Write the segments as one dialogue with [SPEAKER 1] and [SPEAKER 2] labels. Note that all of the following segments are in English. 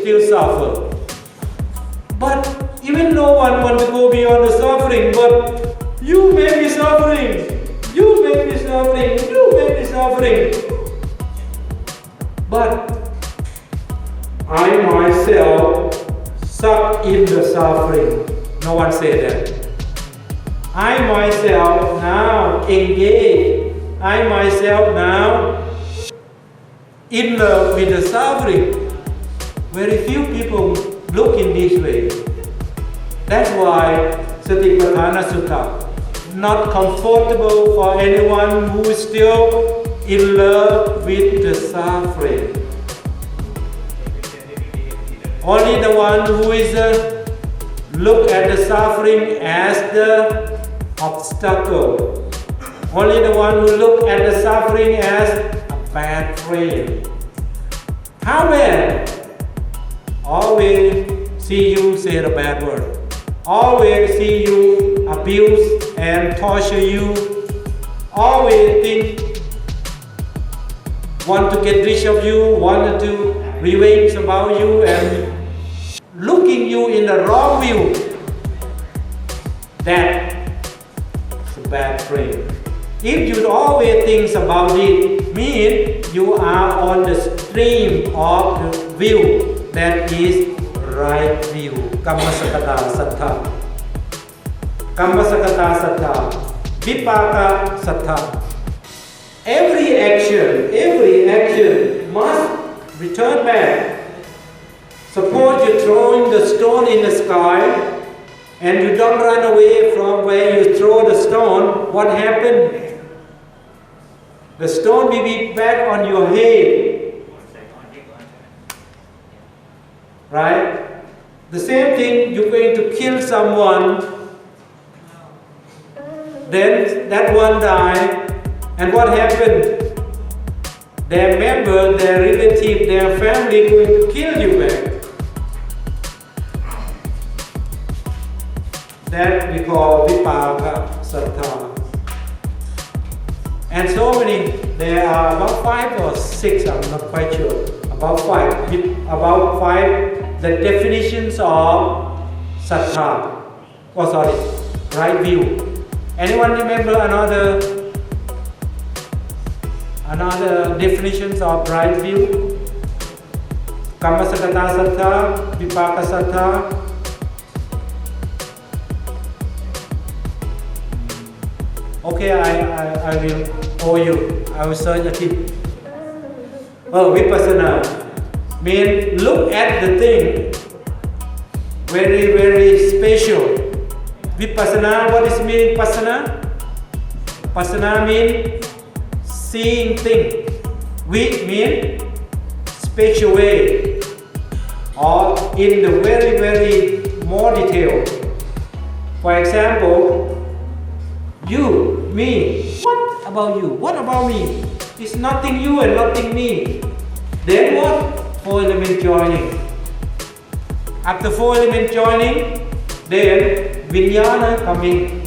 [SPEAKER 1] still suffer. But even no one wants to go beyond the suffering, but you make me suffering, you make me suffering, you make me suffering. But I myself suck in the suffering. No one said that. I myself now engage. I myself now in love with the suffering. Very few people look in this way. That's why Satipatthana Sutta not comfortable for anyone who is still in love with the suffering. Only the one who is look at the suffering as the obstacle. Only the one who look at the suffering as a bad friend. How bad? Always see you say the bad word. Always see you abuse and torture you. Always think, want to get rid of you, want to revenge about you, and looking you in the wrong view. That's a bad friend. If you always think about it, means you are on the stream of the view that is right view. Kammasakata sattha. Kammasakata sattha. Vipaka sattha. Every action must return back. Suppose you're throwing the stone in the sky and you don't run away from where you throw the stone, what happened? The stone will be back on your head. Right? The same thing, you're going to kill someone, then that one died, and what happened? Their member, their relative, their family going to kill you back. That we call vipaka sattha. And so many, there are about 5 or 6, I'm not quite sure. About five, the definitions of sattha. Oh, sorry, right view. Anyone remember another definitions of right view? Kammasakata sattha, vipaka sattha. Okay, I will owe you. I will search a tip. Oh, vipassana means look at the thing very, very special. Vipassana, what is mean passana? Passana means seeing thing. Vi means special way or in the very, very more detail. For example, you, me, what about you? What about me? It's nothing you and nothing me. Then what? 4 element joining. After 4 element joining, then Vijnana coming.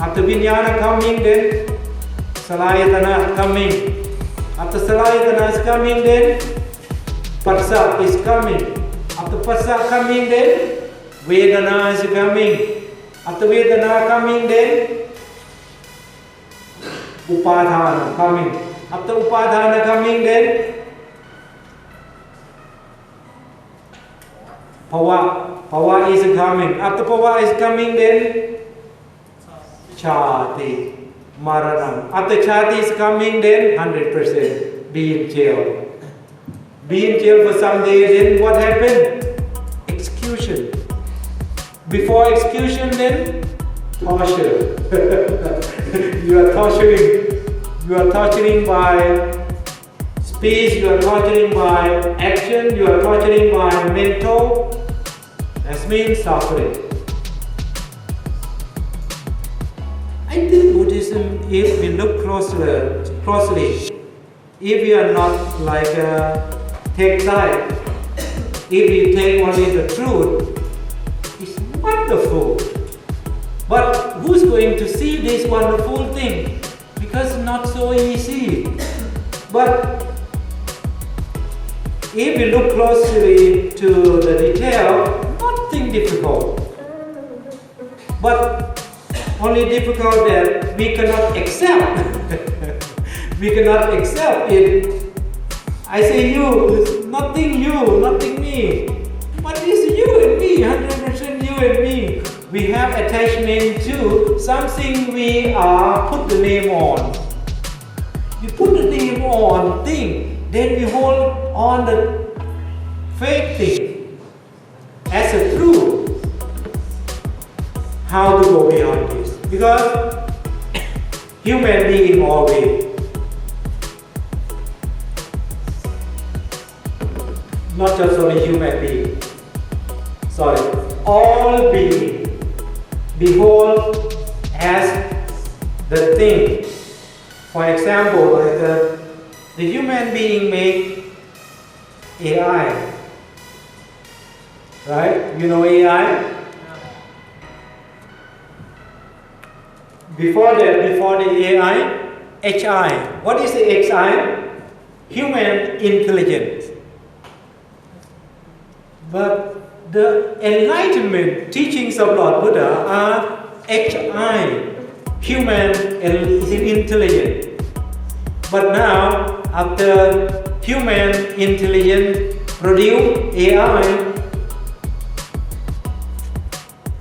[SPEAKER 1] After Vijnana coming, then Salayatana coming. After Salayatana is coming, then Patsa is coming. After Patsa coming, then Vedana is coming. After Vedana coming, then Upadhana coming. After Upadhana coming, then Phava is coming. After Phava is coming, then Chati, Maranam. After Chati is coming, then 100% be in jail. Be in jail for some days, then what happened? Execution. Before execution, then torture. You are torturing by speech, you are torturing by action, you are torturing by mental. That means suffering. I think Buddhism, if we look closely, if we are not like take side, if we take only the truth, it's wonderful. But who's going to see this wonderful thing? Because it's not so easy. But if we look closely to the detail, nothing difficult. But only difficult that we cannot accept. We cannot accept it. I say you, nothing you, nothing me. But it's you and me, 100% you and me. We have attachment to something we are put the name on. We put the name on thing, then we hold on the fake thing as a truth. How to go beyond this? Because human being always, not just only human being, sorry, all being, behold as the thing. For example, like the human being make AI, right? You know AI? Before the AI, HI. What is the HI? Human intelligence. But the enlightenment teachings of Lord Buddha are HI, human intelligence. But now, after human intelligence produce AI,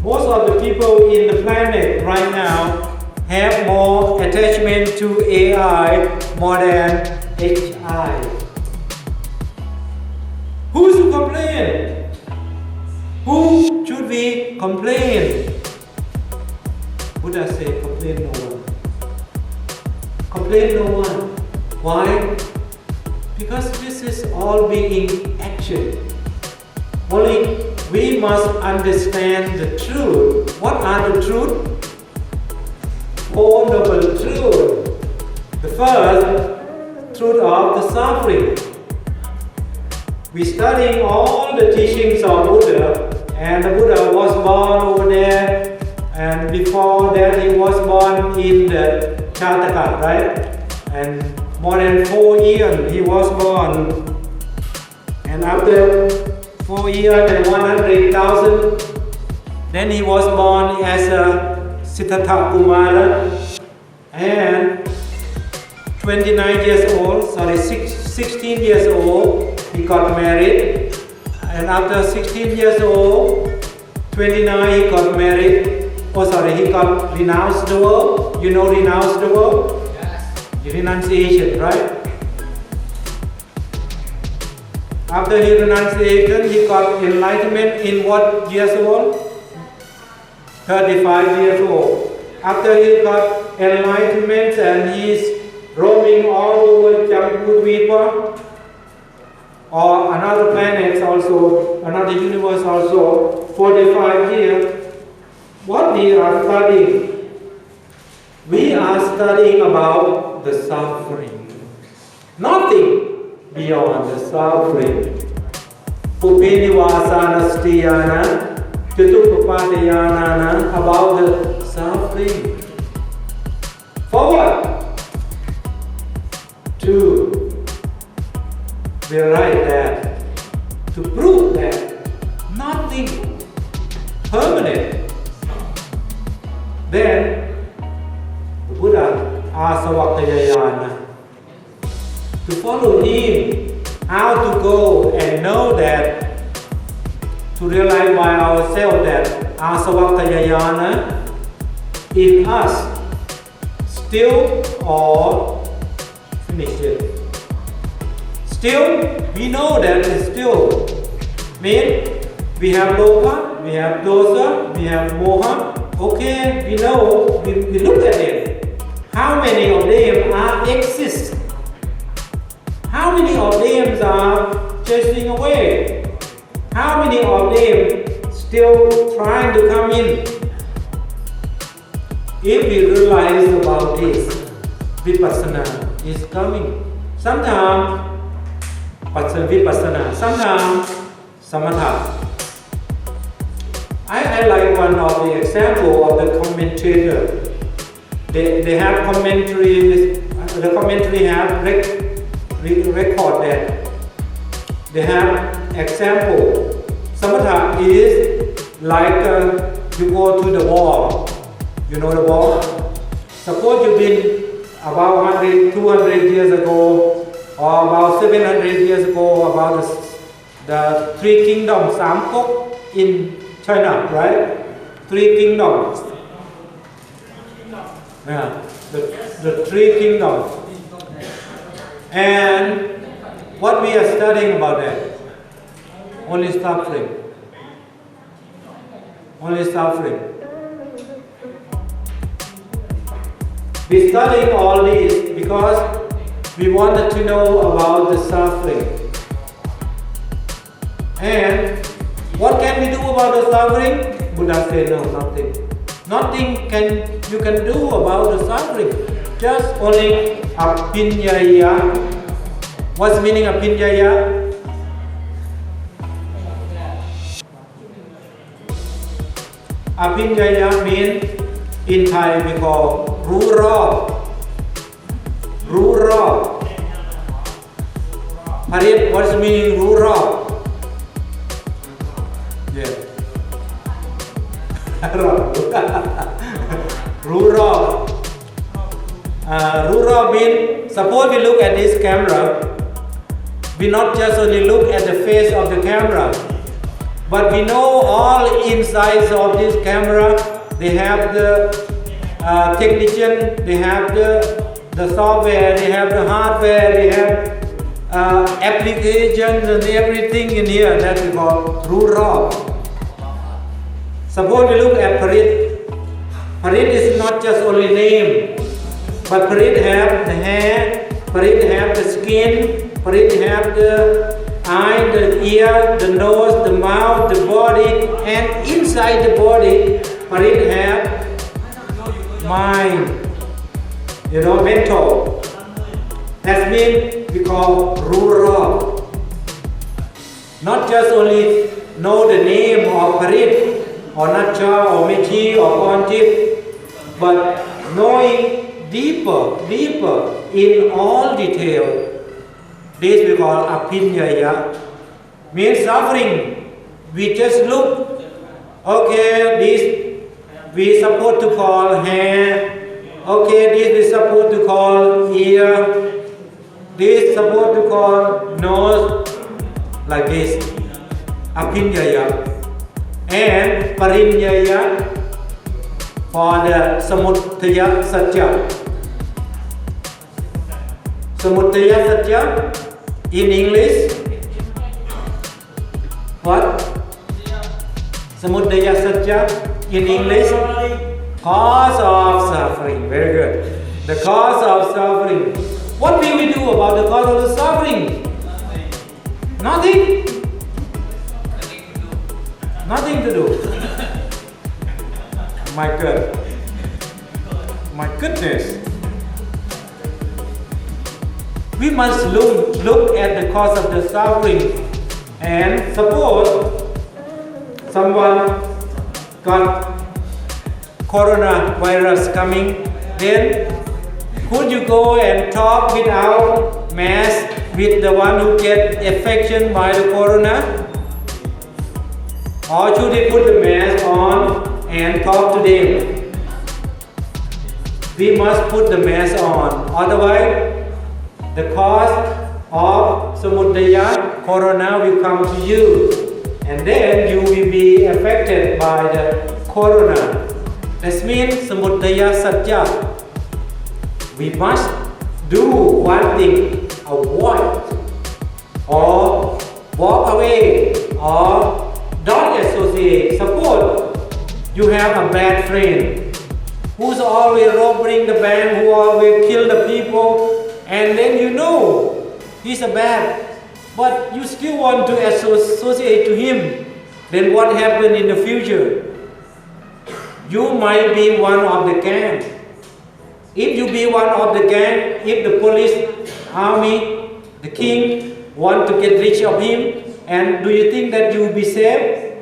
[SPEAKER 1] most of the people in the planet right now have more attachment to AI more than HI. Who should complain? Who should we complain? Buddha said, complain no one. Complain no one. Why? Because this is all being action. Only we must understand the truth. What are the truth? Four noble truths. The first, truth of the suffering. We studying all the teachings of Buddha, and the Buddha was born over there, and before that he was born in the Chataka, right? And more than 4 years he was born, and after 4 years and 100,000, then he was born as a Siddhartha Kumara, and 29 years old, 16 years old, he got married, and after 16 years old, 29 he got married. He got renounced the world. You know renounce the world? Yes. Renunciation, right? After he renunciation, he got enlightenment in what years old? 35 years old. After he got enlightenment and he's roaming all over Jambudvipa or another planets also, another universe also, 45 years. What we are studying? We are studying about the suffering. Nothing beyond the suffering. Pupinivasanastiyana, Chitupapatayana, about the suffering. For what? To rewrite that, to prove that nothing permanent. Then the Buddha asked Savakayayana to follow him, how to go and know that, to realize by ourselves that Asavakayayana in us still or finished it. Still, we know that it's still. Means we have loka, we have dosa, we have moha. Okay, we know, we look at it. How many of them are exist? How many of them are chasing away? How many of them still trying to come in? If we realize about this, vipassana is coming. Sometimes vipassana, sometimes samatha. I like one of the example of the commentator. They have commentary. The commentary have record that they have example. Samatha is like you go to the wall. You know the wall? Suppose you've been about 100, 200 years ago, or about 700 years ago, about the three kingdoms, Samkok in China, right? Three kingdoms. Yeah, the three kingdoms. And what we are studying about that? Only suffering. Only suffering. We studying all this because we wanted to know about the suffering. And what can we do about the suffering? Buddha said no, nothing. Nothing you can do about the suffering. Just only apinyaya. What's the meaning of apinyaya? Apinyaya means in Thai we call รู้รอบ รู้รอบ Harit, what's the meaning รู้รอบ Yeah รู้รอบ รู้รอบ means suppose we look at this camera, we not just only look at the face of the camera, but we know all insides of this camera. They have the technician, they have the software, they have the hardware, they have applications and everything in here that we call รู้รอบ Suppose we look at Parit. Parit is not just only name, but Parit have the hair, Parit have the skin, Parit have the eye, the ear, the nose, the mouth, the body, and inside the body, Parit have mind, mental. That means we call รู้รอบ Not just only know the name of Parit, or Nacha, or Mechi, or Kontip, but knowing deeper in all detail. This we call apinyaya. Means suffering. We just look, okay, this we supposed to call hair, okay, this we supposed to call ear, this supposed to call nose, like this. Apinyaya. And parinyaya for the samudaya satya. Samudaya satya in English, what? Samudaya satya in English, cause of suffering. Very good. The cause of suffering. What will we do about the cause of the suffering? Nothing. Nothing to do. My goodness. We must look at the cause of the suffering. And suppose someone got coronavirus coming, then could you go and talk without mask with the one who get affection by the corona? Or should they put the mask on and talk to them? We must put the mask on, otherwise the cause of samudaya, corona, will come to you, and then you will be affected by the corona. That means samudaya satya. We must do one thing, avoid, or walk away, or don't associate. Suppose you have a bad friend who's always robbing the bank, who always kill the people, and then you know he's a bad, but you still want to associate to him. Then what happens in the future? You might be one of the gang. If you be one of the gang, if the police, army, the king want to get rich of him, and do you think that you will be safe?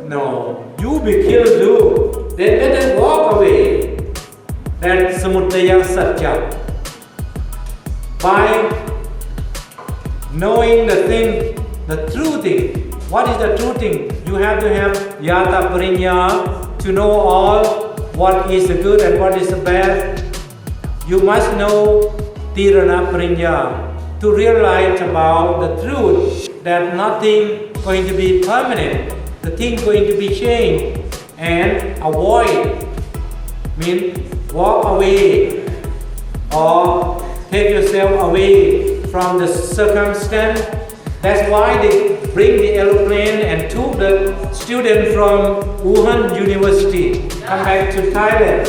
[SPEAKER 1] No, you will be killed too. Then better walk away. That's samudaya satya. By knowing the thing, the true thing. What is the true thing? You have to have yata parinya to know all what is the good and what is the bad. You must know tirana parinya to realize about the truth that nothing going to be permanent, the thing going to be changed, and avoid means walk away or take yourself away from the circumstance. That's why they bring the aeroplane and took the student from Wuhan University come back to Thailand.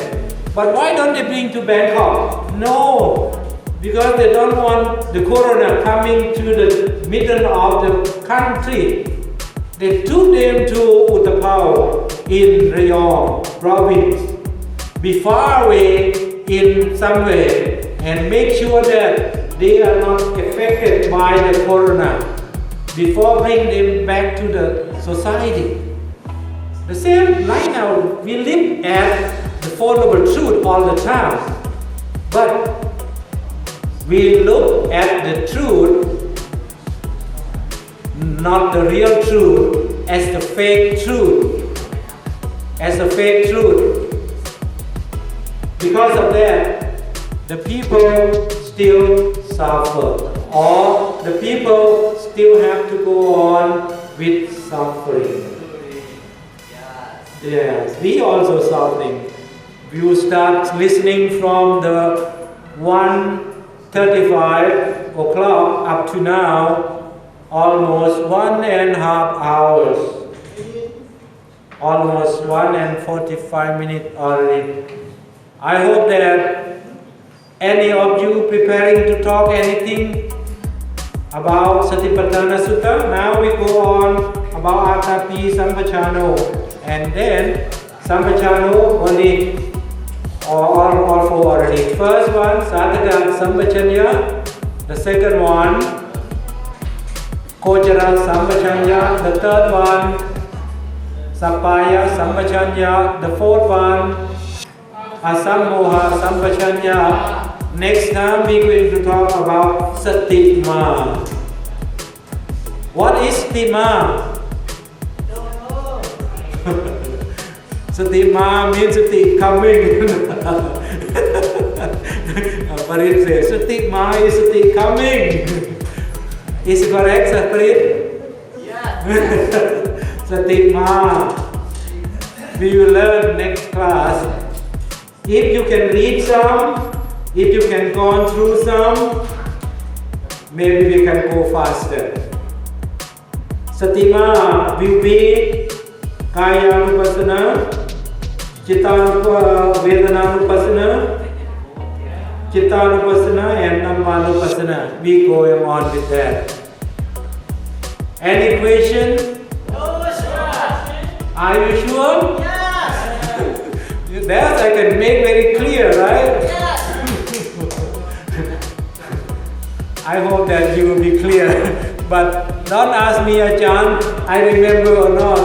[SPEAKER 1] But why don't they bring to Bangkok? No, because they don't want the corona coming to the middle of the country. They took them to Utapao in Rayong province. Be far away in some way and make sure that they are not affected by the corona before bring them back to the society. The same right now, we live at the Four Noble Truth all the time, but we look at the truth, not the real truth, as the fake truth, as the fake truth. Because of that, the people still suffer, or the people still have to go on with suffering. Yes, we also suffering. You start listening from the 1:35 o'clock up to now, almost 1.5 hours, almost 1 and 45 minutes already. I hope that any of you preparing to talk anything about Satipatthana Sutta. Now we go on about Atapi Sampachano, and then Sampachano only, all four already. First one, Sadhaka Sampachanya. The second one, Kochara Sampachanya. The third one, Sapaya Sampachanya. The fourth one, Asammoha Sampachanya. Next time we're going to talk about Satima. What is Satima? Satima means Sati coming. Parit says Satima is Sati coming. Is it correct, Parit? Yes. Satima. We will learn next class. If you can read some, if you can go through some, maybe we can go faster. Satima will be Kayanupassana, Vedananupassana, Chittanupassana and Dhammanupassana. We go on with that. Any question?
[SPEAKER 2] No, sir.
[SPEAKER 1] Are you sure?
[SPEAKER 2] Yes.
[SPEAKER 1] That I can make very clear, right?
[SPEAKER 2] Yes.
[SPEAKER 1] I hope that you will be clear. But don't ask me, Ajahn, I remember or not.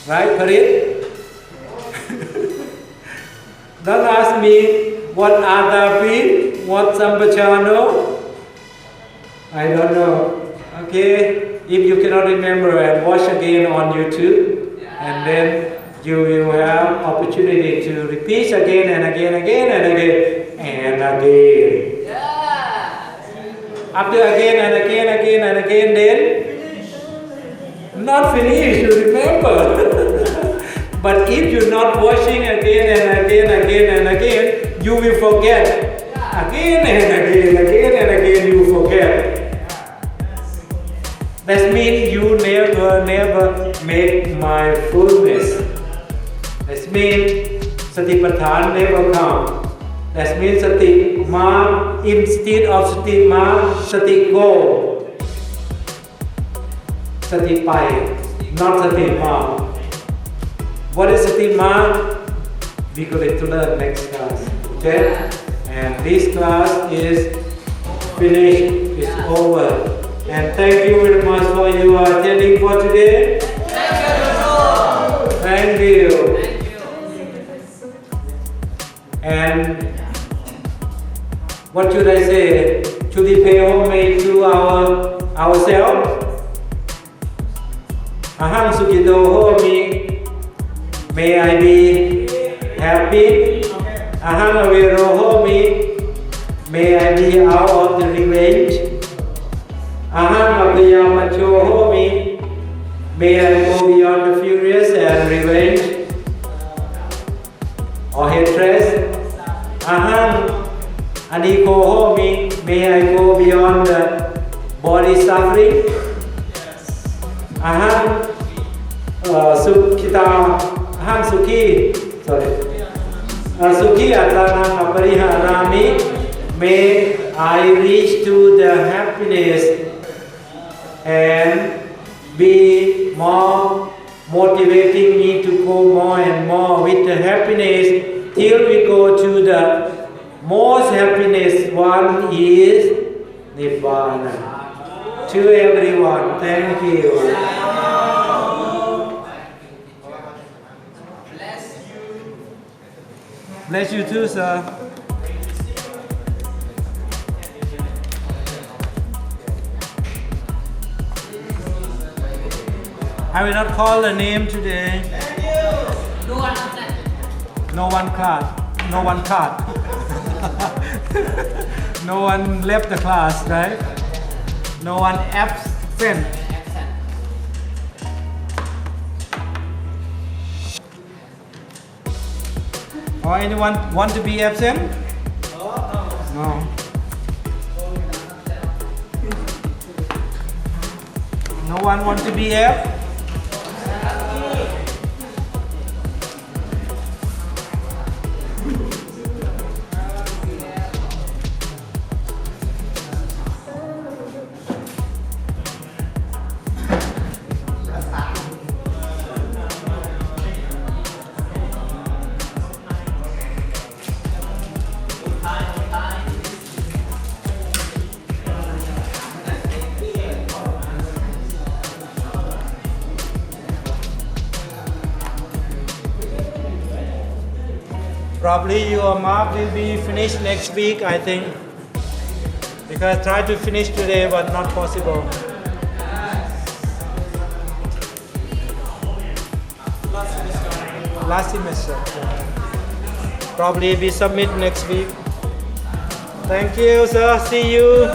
[SPEAKER 1] Right, Parit? Don't ask me what Atapi, what Sampachano. I don't know. Okay? If you cannot remember, and watch again on YouTube, and then you will have opportunity to repeat again and again and again and again. After again and again, then not finish, you remember. But if you're not watching again and again, you will forget. Again and again, you forget. That means you never make mindfulness. That means Satipatthana never come. That means Sati Ma, instead of Sati Ma, Sati go. Sati Pai, not Sati Ma. What is Sati Ma? We're going to learn next class. Okay? And this class is finished, it's over. And thank you very much for your attending for today. Thank you. And what should I say? Should duty pay homage to ourselves. Aham Sukhito Homi, may I be happy. Aham Avero Homi, may I be out of the revenge. Aham Abhayamacho Homi, may I go beyond the furious and revenge or hatred. Aham Aniko Homi, may I go beyond the body suffering. Aham Sukhita, Aham Sukhi, Sukhi Atanam Apariharami, may I reach to the happiness and be more motivating me to go more and more with the happiness till we go to the most happiness one is Nibbana. To everyone, thank you. Bless you too, sir. I will not call the name today. No one card. No one card. No one left the class, right? No one absent. Or anyone want to be absent? No. No one want to be absent? Probably your mark will be finished next week, I think. Because I tried to finish today, but not possible. Last semester. Probably be submit next week. Thank you, sir. See you.